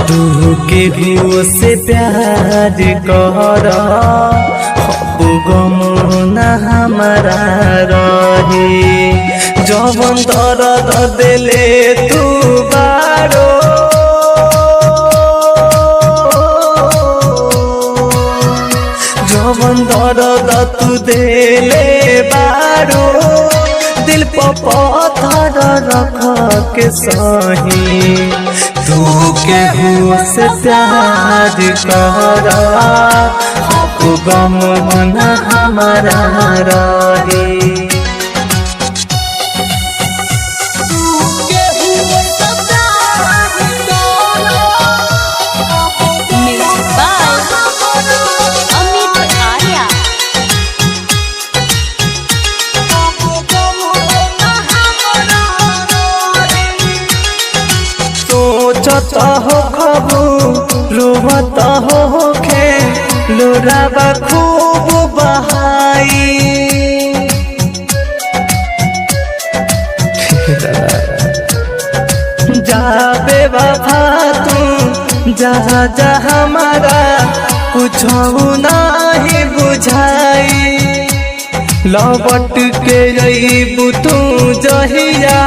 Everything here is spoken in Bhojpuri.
तू केहू से प्यार कर गम न हमारा रहे जवन दर्द दिले तू बारो जवन दर्द तू दिले बारो दिल पर पत्थर रख के सही तू केहू से प्यार कर गम न हमारा रहे। सोचता हो खबू रोवता हो खे लोराबा खूब बहाई जाबे वफा तू जहाँ जहाँ हमारा कुछ नहीं बुझाई लौट के अइबू तू जहिया